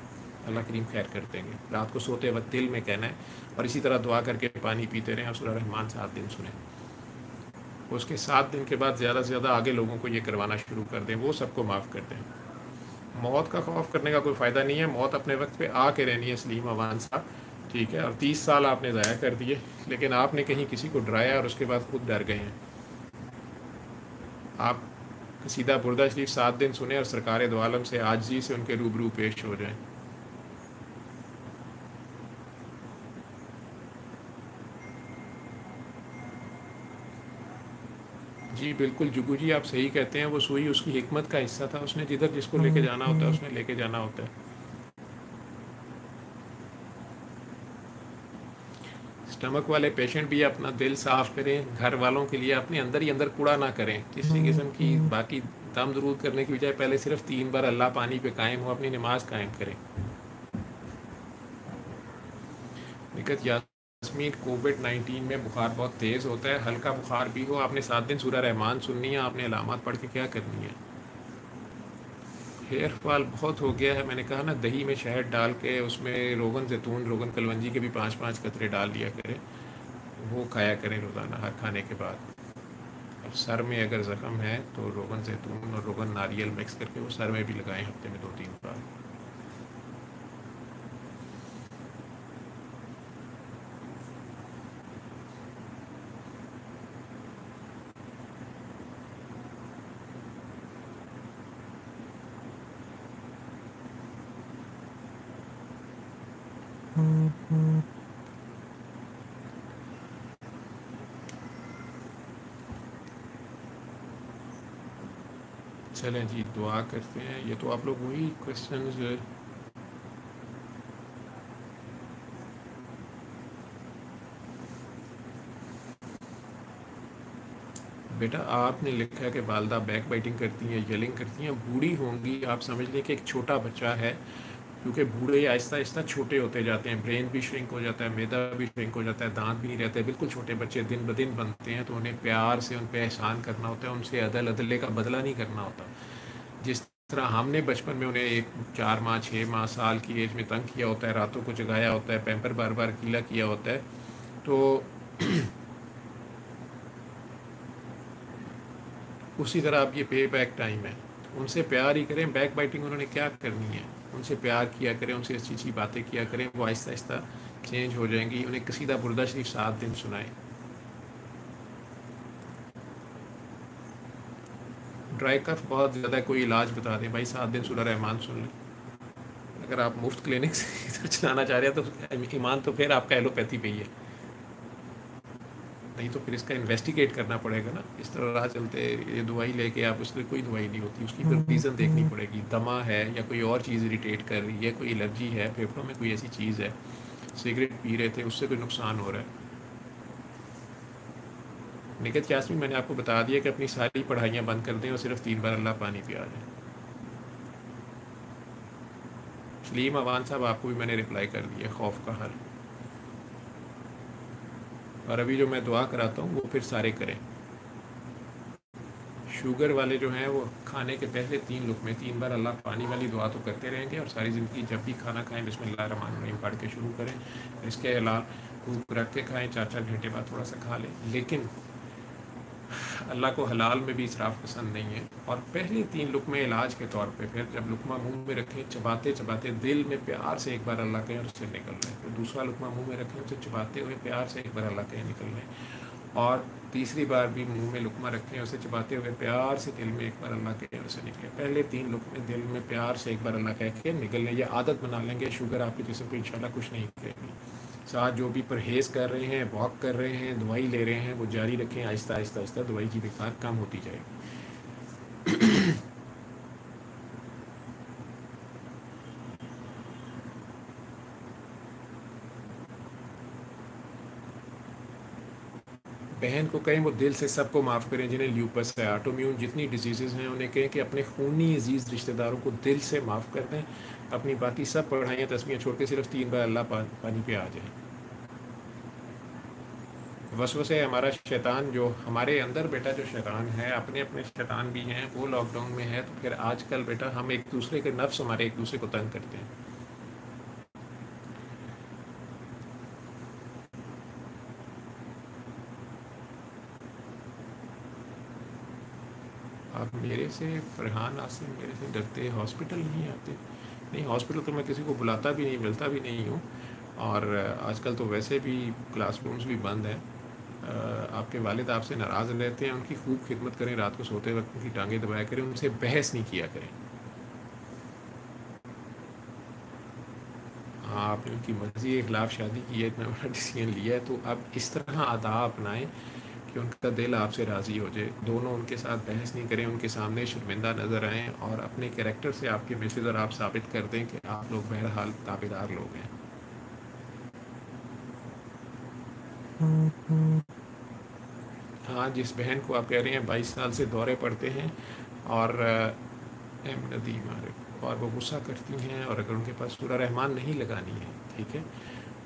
अल्लाह करीम खैर कर देंगे। रात को सोते वक्त दिल में कहना है और इसी तरह दुआ करके पानी पीते रहें और सूरह रहमान 7 दिन सुने। उसके 7 दिन के बाद ज़्यादा से ज़्यादा आगे लोगों को ये करवाना शुरू कर दें, वो सबको माफ़ कर दें। मौत का खौफ करने का कोई फ़ायदा नहीं है, मौत अपने वक्त पे आके रहनी है सलीम अवान साहब, ठीक है। और 30 साल आपने ज़ाया कर दिए, लेकिन आपने कहीं किसी को डराया और उसके बाद खुद डर गए हैं। आप सीधा बुर्दा शरीफ 7 दिन सुने और सरकार दो आलम से आजिज़ी से उनके रूबरू पेश हो जाएं। जी बिल्कुल जुगू जी, आप सही कहते हैं। वो सुई उसकी हिकमत का हिस्सा था, उसने जिधर जिसको लेके जाना होता है उसमें लेके जाना होता है। स्टमक वाले पेशेंट भी अपना दिल साफ़ करें, घर वालों के लिए अपने अंदर ही अंदर कूड़ा ना करें किसी किस्म की बाकी दम दरूद करने की बजाय पहले सिर्फ 3 बार अल्लाह पानी पे कायम हो, अपनी नमाज कायम करें। दिक्कत यास्मीन, कोविड-19 में बुखार बहुत तेज़ होता है, हल्का बुखार भी हो, आपने 7 दिन सूरह रहमान सुननी है, आपने अलामात पढ़ के क्या करनी है। हेयर फॉल बहुत हो गया है, मैंने कहा ना दही में शहद डाल के उसमें रोगन जैतून रोगन कलवंजी के भी 5-5 कतरे डाल दिया करें, वो खाया करें रोज़ाना हर खाने के बाद। और सर में अगर ज़ख़म है तो रोगन जैतून और रोगन नारियल मिक्स करके वो सर में भी लगाएं हफ्ते में 2-3 बार। चलें जी, दुआ करते हैं। ये तो आप लोग वही क्वेश्चंस बेटा आपने लिखा है कि वालदा बैक बाइटिंग करती हैं, येलिंग करती हैं, बूढ़ी होंगी। आप समझ लें कि एक छोटा बच्चा है, क्योंकि बूढ़े आहिस्ता आहिस्ता छोटे होते जाते हैं, ब्रेन भी श्रिंक हो जाता है, मैदा भी श्रिंक हो जाता है, दांत भी नहीं रहते, बिल्कुल छोटे बच्चे दिन ब दिन बनते हैं। तो उन्हें प्यार से उन पर एहसान करना होता है, उनसे अदल अदले का बदला नहीं करना होता। जिस तरह हमने बचपन में उन्हें 4 माह 6 माह साल की एज में तंग किया होता है, रातों को जगाया होता है, पैम्पर बार बार गीला किया होता है, तो उसी तरह अब ये पे बैक टाइम है, उनसे प्यार ही करें। बैक बाइटिंग उन्होंने क्या करनी है, उनसे प्यार किया करें, उनसे अच्छी अच्छी बातें किया करें, वो आहिस्ता आहिस्ता चेंज हो जाएंगी। उन्हें कसीदा बुर्दा शरीफ 7 दिन सुनाएं। ड्राई कफ बहुत ज़्यादा है, कोई इलाज बता दें भाई, 7 दिन सूरह रहमान सुन लें। अगर आप मुफ्त क्लिनिक से इधर चलाना चाह रहे हैं तो ईमान तो फिर आपका एलोपैथी पे ही है, नहीं तो फिर इसका इन्वेस्टिगेट करना पड़ेगा ना। इस तरह राह चलते ये दवाई लेके आप, उसमें कोई दवाई नहीं होती, उसकी फिर रीज़न देखनी पड़ेगी। दमा है या कोई और चीज़ इरिटेट कर रही है, कोई एलर्जी है, फेफड़ों में कोई ऐसी चीज़ है, सिगरेट पी रहे थे उससे कोई नुकसान हो रहा है। निकत यास्मीन, मैंने आपको बता दिया कि अपनी सारी पढ़ाइयाँ बंद कर दें और सिर्फ 3 बार अल्लाह पानी पिया जाए। सलीम अवान साहब, आपको भी मैंने रिप्लाई कर दिया, खौफ का हल। और अभी जो मैं दुआ कराता हूँ वो फिर सारे करें। शुगर वाले जो हैं वो खाने के पहले 3 लुकमे 3 बार अल्लाह पानी वाली दुआ तो करते रहेंगे, और सारी ज़िंदगी जब भी खाना खाएं बिस्मिल्लाह रहमान रहीम पढ़ के शुरू करें। इसके अलावा भूख रख के खाएं, 4-4 घंटे बाद थोड़ा सा खा लें, लेकिन अल्लाह को हलाल में भी इसराफ पसंद नहीं है। और पहले 3 लुकमे इलाज के तौर पे, फिर जब लुकमा मुंह में रखें चबाते चबाते दिल में प्यार से एक बार अल्लाह कहें और उससे निकल रहे हैं, फिर दूसरा लुकमा मुंह में रखें उसे चबाते हुए प्यार से एक बार अल्लाह कहें निकल रहे हैं। اور تیسری بار بھی منہ میں لقمہ رکھیں، اسے چباتے ہوئے پیار سے دل میں ایک بار اللہ کے سے نکلے. پہلے 3 لقمے دل میں پیار سے ایک بار اللہ کہہ کے نکل لیں. یہ عادت بنا لیں گے، شوگر آپ کے جسم کو انشاءاللہ کچھ نہیں کرے گی. ساتھ جو بھی پرہیز کر رہے ہیں، واک کر رہے ہیں، دوائی لے رہے ہیں، وہ جاری رکھیں. آہستہ آہستہ آہستہ دوائی کی مقدار کم ہوتی جائے گی. بہن کو کہیں وہ دل سے سب کو معاف کریں جنہیں لیوپس ہے، آٹومیون، جتنی ڈیزیزز ہیں انہیں کہیں کہ اپنے خونی عزیز رشتہ داروں کو دل سے معاف کر دیں. اپنی باقی سب پڑھائیاں تسبیحیں چھوڑ کے صرف 3 بار اللہ پانی پہ آ جائیں. وسوسے ہمارا شیطان، جو ہمارے اندر بیٹا جو شیطان ہے، اپنے اپنے شیطان بھی ہیں، وہ لاک ڈاؤن میں ہے. تو پھر آج کل بیٹا ہم ایک دوسرے کے نفس ہمارے ایک دوسرے کو تنگ کرتے ہیں. آپ میرے سے فرحان آصف میرے سے ڈرتے ہاسپٹل نہیں آتے؟ نہیں، ہاسپٹل تو میں کسی کو بلاتا بھی نہیں، ملتا بھی نہیں ہوں. اور آج کل تو ویسے بھی کلاس رومز بھی بند ہیں. آپ کے والد آپ سے ناراض رہتے ہیں، ان کی خوب خدمت کریں، رات کو سوتے وقت ان کی ٹانگیں دبایا کریں، ان سے بحث نہیں کیا کریں. ہاں، آپ نے ان کی مرضی کے خلاف شادی کی ہے، اتنا بڑا ڈیسیجن لیا ہے، تو اب اس طرح ادا اپنائیں کہ ان کا دل آپ سے راضی ہو جائے. دونوں ان کے ساتھ بحث نہیں کریں، ان کے سامنے شرمندہ نظر آئیں، اور اپنے کریکٹر سے آپ کے میسج اور آپ ثابت کر دیں کہ آپ لوگ بہرحال تابعدار لوگ ہیں. ہاں، جس بہن کو آپ کہہ رہے ہیں 22 سال سے دورے پڑتے ہیں اور ایم ندیم عارف، اور وہ غصہ کرتی ہیں، اور اگر ان کے پاس سورہ رحمان نہیں لگانی ہے، ٹھیک ہے،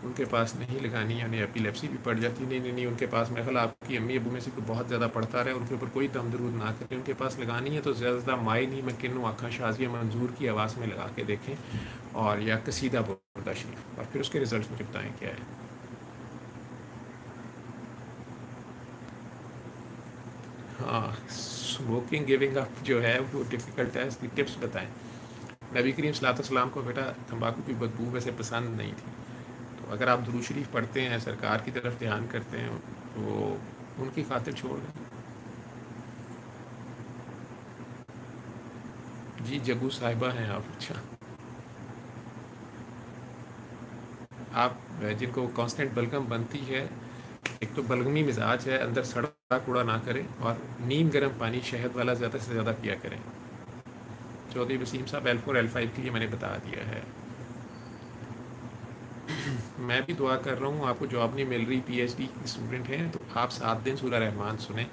ان کے پاس نہیں لگانی، یعنی ایپیلیپسی بھی پڑ جاتی، نہیں ان کے پاس، میں خیال آپ کی امی ابو میں سے کوئی بہت زیادہ پڑھتا رہے، ان کے اوپر کوئی دم درود نہ کریں. ان کے پاس لگانی ہے تو زیادہ زیادہ مائی نہیں میں کنوں آنکھاں شازیہ منظور کی آواز میں لگا کے دیکھیں، اور یا قصیدہ بردہ شریف، اور پھر اس کے رزلٹ مجھے بتائیں کیا ہے. ہاں، اسموکنگ گیونگ اپ جو ہے وہ ڈیفیکلٹ ہے. اس کی ٹپس بتائیں. نبی کریم صلی اللہ علیہ وسلم کو بیٹا تمباکو کی بدبو ویسے پسند نہیں تھی. تو اگر آپ درود شریف پڑھتے ہیں، سرکار کی طرف دھیان کرتے ہیں، تو ان کی خاطر چھوڑ دیں. جی جگو صاحبہ ہیں آپ. اچھا، آپ جن کو کانسٹنٹ بلغم بنتی ہے، ایک تو بلغمی مزاج ہے، اندر سڑا کوڑا نہ کریں، اور نیم گرم پانی شہد والا زیادہ سے زیادہ پیا کریں. چودھری وسیم صاحب L4 L5 کے لیے میں نے بتا دیا ہے. میں بھی دعا کر رہا ہوں، آپ کو جاب نہیں مل رہی، پی ایچ ڈی کی اسٹوڈنٹ ہیں، تو آپ 7 دن سورہ رحمان سنیں،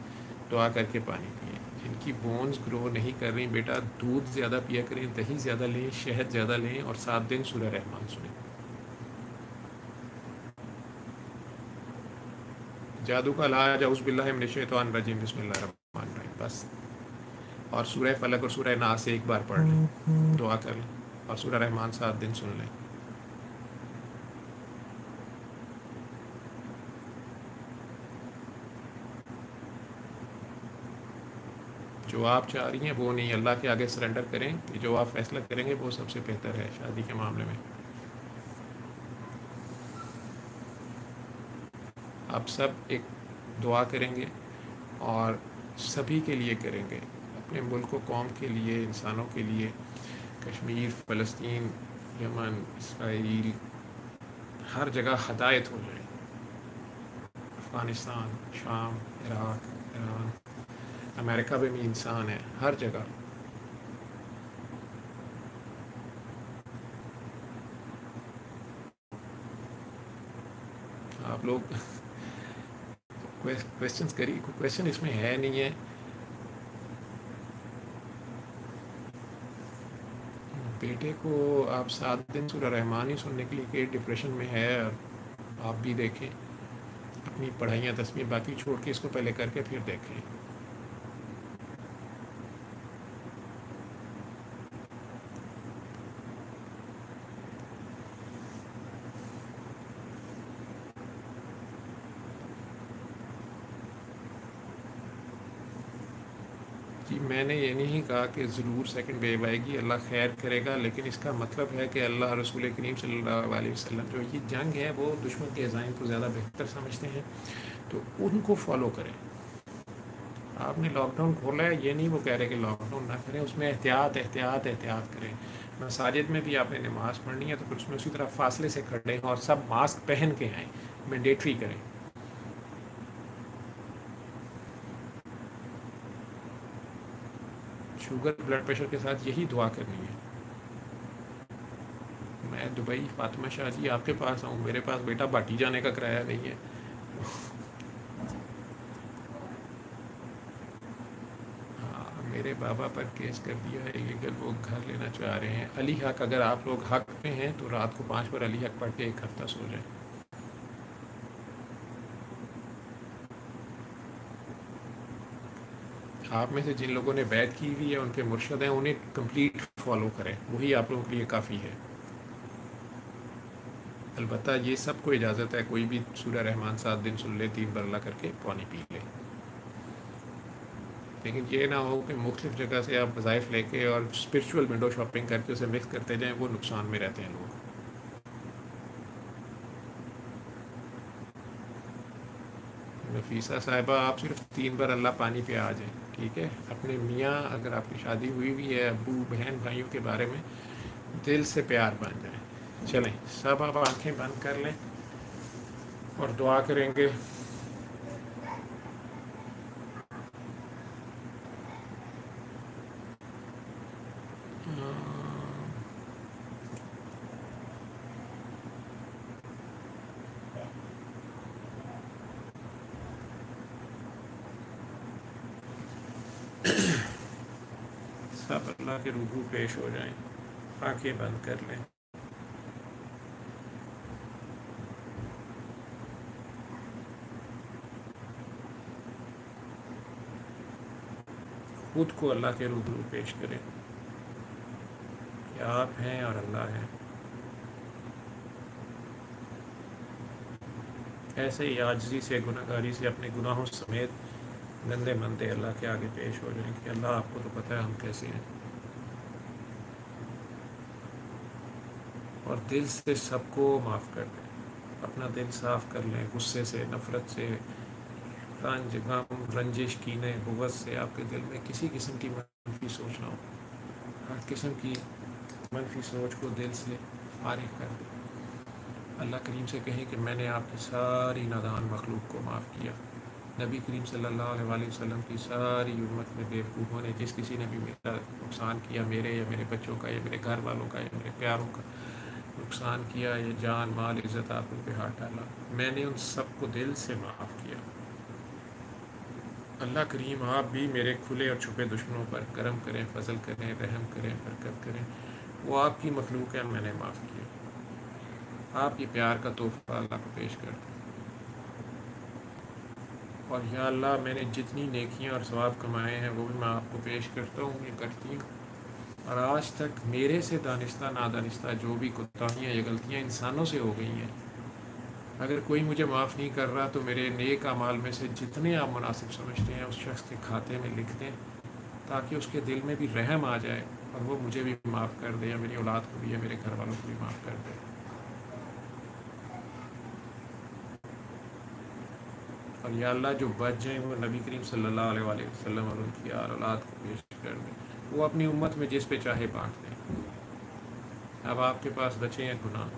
دعا کر کے پانی پئیں. جن کی بونز گرو نہیں کر رہی بیٹا، دودھ زیادہ پیا کریں، دہی زیادہ لیں، شہد زیادہ لیں، اور 7 دن سورہ رحمان سنیں. جادو کا علاج اعوذ باللہ من الشیطان الرجیم، بسم اللہ الرحمن الرحیم، بس. اور سورہ فلق اور سورہ ناس ایک بار پڑھ لیں، دعا کر لیں، اور سورہ رحمان 7 دن سن لیں. جو آپ چاہ رہی ہیں وہ نہیں، اللہ کے آگے سرنڈر کریں کہ جو آپ فیصلہ کریں گے وہ سب سے بہتر ہے شادی کے معاملے میں. آپ سب ایک دعا کریں گے، اور سبھی کے لیے کریں گے، اپنے ملک و قوم کے لیے، انسانوں کے لیے، کشمیر، فلسطین، یمن، اسرائیل، ہر جگہ ہدایت ہو جائے. افغانستان، شام، عراق، ایران، امریکہ میں بھی انسان ہے، ہر جگہ. آپ لوگ کویشچنس کریے، کوئی کویشچن اس میں ہے نہیں ہے. بیٹے کو آپ 7 دن سورہ رحمان ہی سننے کے لیے کہ ڈپریشن میں ہے، اور آپ بھی دیکھیں، اپنی پڑھائیاں تسبیح باقی چھوڑ کے اس کو پہلے کر کے پھر دیکھیں. جی میں نے یہ نہیں کہا کہ ضرور سیکنڈ ویو آئے گی، اللہ خیر کرے گا، لیکن اس کا مطلب ہے کہ اللہ رسول کریم صلی اللہ علیہ وسلم جو یہ جنگ ہے وہ دشمن کے عزائم کو زیادہ بہتر سمجھتے ہیں، تو ان کو فالو کریں۔ آپ نے لاک ڈاؤن کھولا ہے، یہ نہیں وہ کہہ رہے کہ لاک ڈاؤن نہ کریں، اس میں احتیاط احتیاط احتیاط کریں۔ مساجد میں بھی آپ نے نماز پڑھنی ہے تو پھر اس میں اسی طرح فاصلے سے کھڑے ہیں اور سب ماسک پہن کے آئیں، مینڈیٹری کریں۔ شوگر بلڈ پریشر کے ساتھ یہی دعا کرنی ہے۔ میں دبئی فاطمہ شاہ جی آپ کے پاس آؤں، میرے پاس بیٹا باٹی جانے کا کرایہ نہیں ہے۔ ہاں میرے بابا پر کیس کر دیا ہے لیگل، وہ گھر لینا چاہ رہے ہیں۔ علی حق اگر آپ لوگ حق پہ ہیں تو رات کو 5 پر علی حق پڑھ کے ایک ہفتہ سو جائیں۔ آپ میں سے جن لوگوں نے بیعت کی ہوئی ہے ان کے مرشد ہیں، انہیں کمپلیٹ فالو کریں، وہی آپ لوگوں کے لیے کافی ہے۔ البتہ یہ سب کو اجازت ہے، کوئی بھی سورہ رحمان 7 دن سن لے، 3 برلا کر کے پانی پی لے، لیکن یہ نہ ہو کہ مختلف جگہ سے آپ وظائف لے کے اور اسپرچول ونڈو شاپنگ کر کے اسے مکس کرتے جائیں، وہ نقصان میں رہتے ہیں لوگ۔ نفیسہ صاحبہ آپ صرف 3 بار اللہ پانی پہ آ جائیں، ٹھیک ہے؟ اپنے میاں اگر آپ کی شادی ہوئی ہوئی ہے، ابو بہن بھائیوں کے بارے میں دل سے پیار بن جائیں۔ چلیں سب آپ آنکھیں بند کر لیں اور دعا کریں گے۔ سب اللہ کے روبرو پیش ہو جائیں، آنکھیں بند کر لیں۔ خود کو اللہ کے روبرو پیش کریں کہ آپ ہیں اور اللہ ہے۔ ایسے ہی عاجزی سے، گناہگاری سے، اپنے گناہوں سمیت گندے مندے اللہ کے آگے پیش ہو جائیں کہ اللہ آپ کو تو پتہ ہے ہم کیسے ہیں، اور دل سے سب کو معاف کر دیں۔ اپنا دل صاف کر لیں غصے سے، نفرت سے، رنج غم رنجش کینے بغض سے۔ آپ کے دل میں کسی قسم کی منفی سوچ نہ ہو، ہر قسم کی منفی سوچ کو دل سے فارغ کر دیں۔ اللہ کریم سے کہیں کہ میں نے آپ کی ساری نادان مخلوق کو معاف کیا۔ نبی کریم صلی اللہ علیہ وآلہ وسلم کی ساری امت میں بیوقوفوں نے جس کسی نے بھی میرا نقصان کیا، میرے یا میرے بچوں کا یا میرے گھر والوں کا یا میرے پیاروں کا نقصان کیا، یا جان مال عزت آپ ان پہ ہاتھ ڈالا، میں نے ان سب کو دل سے معاف کیا۔ اللہ کریم آپ بھی میرے کھلے اور چھپے دشمنوں پر کرم کریں، فضل کریں، رحم کریں، برکت کریں۔ وہ آپ کی مخلوق ہے، میں نے معاف کیا۔ آپ یہ پیار کا تحفہ اللہ کو پیش کر دیں، اور یا اللہ میں نے جتنی نیکیاں اور ثواب کمائے ہیں وہ بھی میں آپ کو پیش کرتا ہوں، یہ کرتی ہوں، اور آج تک میرے سے دانستہ نادانستہ جو بھی کوتاہیاں یا غلطیاں انسانوں سے ہو گئی ہیں، اگر کوئی مجھے معاف نہیں کر رہا تو میرے نیک اعمال میں سے جتنے آپ مناسب سمجھتے ہیں اس شخص کے کھاتے میں لکھ دیں، تاکہ اس کے دل میں بھی رحم آ جائے اور وہ مجھے بھی معاف کر دے، یا میری اولاد کو بھی، یا میرے گھر والوں کو بھی معاف کر دے۔ اور یا اللہ جو بچ جائیں وہ نبی کریم صلی اللہ علیہ وآلہ وسلم اور ان کی آل اولاد کو پیش کر دیں، وہ اپنی امت میں جس پہ چاہے بانٹ دیں۔ اب آپ کے پاس بچے ہیں گناہ،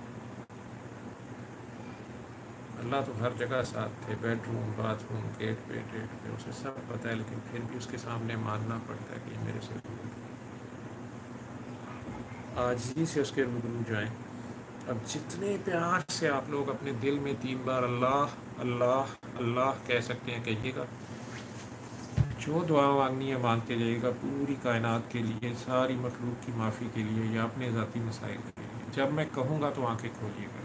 اللہ تو ہر جگہ ساتھ تھے، bed room, bath room, get پہ، اسے سب پتہ ہے، لیکن پھر بھی اس کے سامنے ماننا پڑتا ہے کہ یہ میرے سے عاجزی سے اس کے روبرو جائیں۔ اب جتنے پیار سے آپ لوگ اپنے دل میں 3 بار اللہ اللہ اللہ کہہ سکتے ہیں کہیے گا۔ جو دعا مانگنی ہے مانگتے جائیے گا، پوری کائنات کے لیے، ساری مخلوق کی معافی کے لیے، یا اپنے ذاتی مسائل کے لیے۔ جب میں کہوں گا تو آنکھیں کھولیے گا۔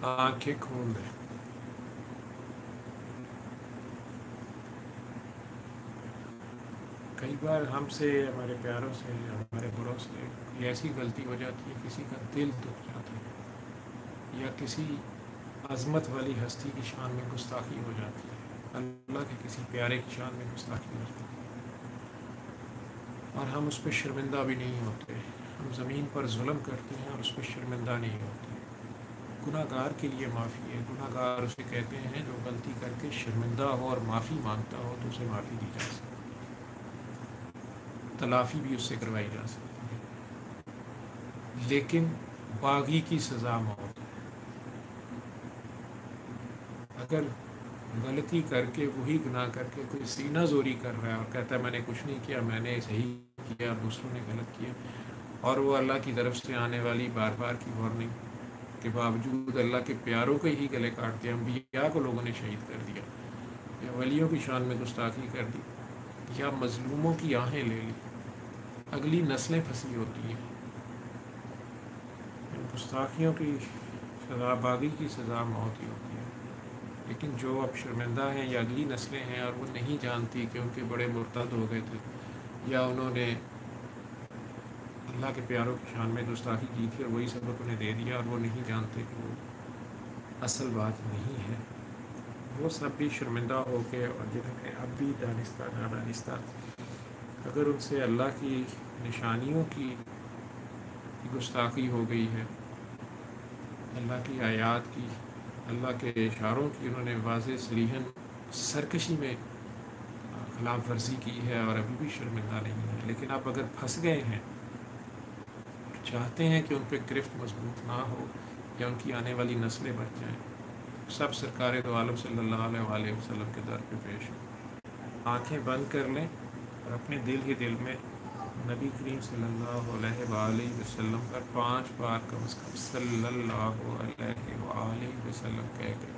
आंखें खोल दें। कई बार हमसे, हमारे प्यारों से, हमारे बड़ों से कोई ऐसी गलती हो जाती है, किसी का दिल दुख जाता है, या किसी अजमत वाली हस्ती की शान में गुस्ताखी हो जाती है, अल्लाह के किसी प्यारे की शान में गुस्ताखी हो जाती है, और हम उस पर शर्मिंदा भी नहीं होते। हम ज़मीन पर जुल्म करते हैं और उस पर शर्मिंदा नहीं होते। गुनाहगार के लिए माफ़ी है। गुनाहगार उसे कहते हैं जो गलती करके शर्मिंदा हो और माफ़ी मांगता हो तो उसे माफ़ी दी जा सकती है, तलाफ़ी भी उससे करवाई जा सकती है। लेकिन बागी की सज़ा मौत है। अगर गलती करके, वही गुनाह करके कोई सीना जोरी कर रहा है और कहता है मैंने कुछ नहीं किया, मैंने सही किया और दूसरों ने गलत किया, और वो अल्लाह की तरफ से आने वाली बार बार की वार्निंग के बावजूद अल्लाह के प्यारों के ही गले काट दिया, अम्बिया को लोगों ने शहीद कर दिया, या वलियों की शान में गुस्ताखी कर दी, या मजलूमों की आहें ले ली, अगली नस्लें फंसी होती हैं। इन गुस्ताखियों की सज़ा, बागी की सज़ा मौत ही होती है। लेकिन जो अब शर्मिंदा हैं या अगली नस्लें हैं और वो नहीं जानती कि उनके बड़े मुर्तद हो गए थे, या उन्होंने अल्लाह के प्यारों की शान में गुस्ताखी की थी और वही सबक उन्हें दे दिया, और वो नहीं जानते कि वो असल बात नहीं है, वो सब भी शर्मिंदा हो के, और जिन्होंने अब भी दानिस्ता नादानिस्ता अगर उनसे अल्लाह की निशानियों की गुस्ताखी हो गई है, अल्लाह की आयात की, अल्लाह के इशारों की उन्होंने वाज़े सरीहन सरकशी में खिलाफ वर्जी की है और अभी भी शर्मिंदा नहीं है, लेकिन आप अगर फंस गए हैं, चाहते हैं कि उन पर गिरफ्त मजबूत ना हो या उनकी आने वाली नस्लें बच जाएं, सब सरकार दो आलम सल्लल्लाहु अलैहि वसल्लम के दर पे पेश हो। आँखें बंद कर लें और अपने दिल ही दिल में नबी करीम सल्लल्लाहु अलैहि वसल्लम पर 5 बार कम से कम सल्लल्लाहु अलैहि वसल्लम कह के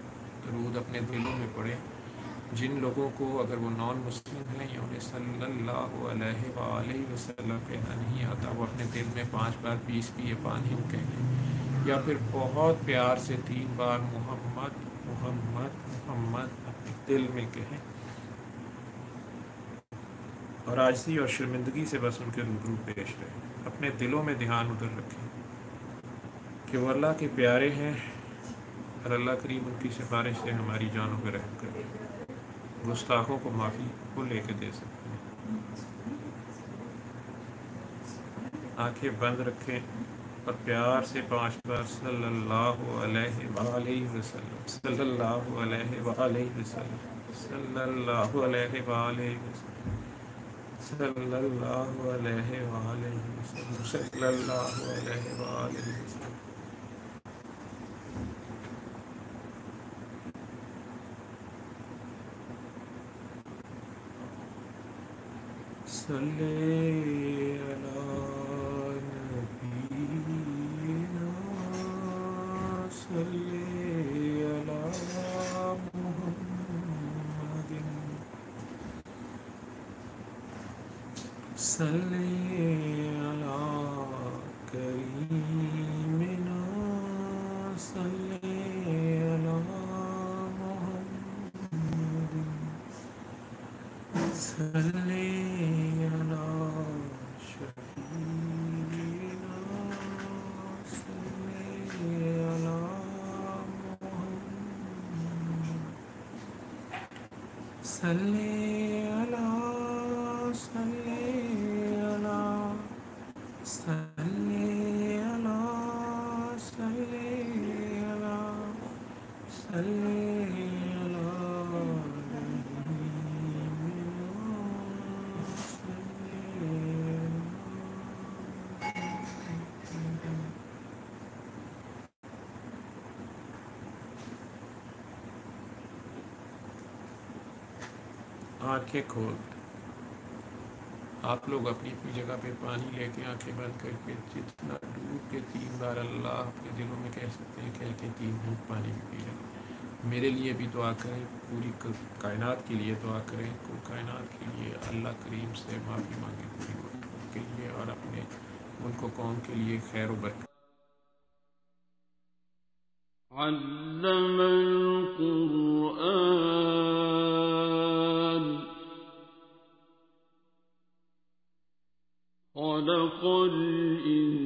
दरूद अपने दिलों में पढ़े। जिन लोगों को, अगर वो नॉन मुस्लिम हैं या उन्हें सल्लल्लाहु अलैहि वसल्लम कहना नहीं आता, वो अपने दिल में 5 बार 20 भी या 5 हिम कह लें, या फिर बहुत प्यार से 3 बार मोहम्मद मोहम्मद मोहम्मद अपने दिल में कहें, और आजिज़ी और शर्मिंदगी से बस उनके रूबरू पेश रहे। अपने दिलों में ध्यान उधर रखें कि वो अल्लाह के प्यारे हैं और अल्लाह करीम उनकी सिफारिश से हमारी जानों पर रहम करें, गुस्ताखों को माफ़ी को लेके दे सकते हैं। आंखें बंद रखें और प्यार से 5 बार सल्लल्लाहु अलैहि वसल्लम, सल्लल्लाहु अलैहि वसल्लम, सल्लल्लाहु अलैहि वसल्लम, सल्लल्लाहु अलैहि वसल्लम, सल्लल्लाहु अलैहि वसल्लम। सल्ले अला नबीना, सल्ले अला मुहम्मदिन, सल्ले अला करीमिना, सल्ले अला मुहम्मदिन, सल्ले अला शफीना, सल्ले अला मुहम्मद, सल्ले अला, सल्ले अला, सल्ले अला, सल्ले अला, सल्ले अला आंखें खोल। आप लोग अपनी अपनी जगह पे पानी लेके आंखें बंद करके जितना डूब के 3 बार अल्लाह अपने दिलों में कह सकते हैं, कह के 3 घूंट पानी भी पी लें। मेरे लिए भी दुआ करें, पूरी कायनात के लिए दुआ करें, कुल कायनात के लिए अल्लाह करीम से माफ़ी मांगे, पूरी मुल्क के लिए और अपने मुल्क कौम के लिए खैर व बरकत। علم القرآن خلق الإنسان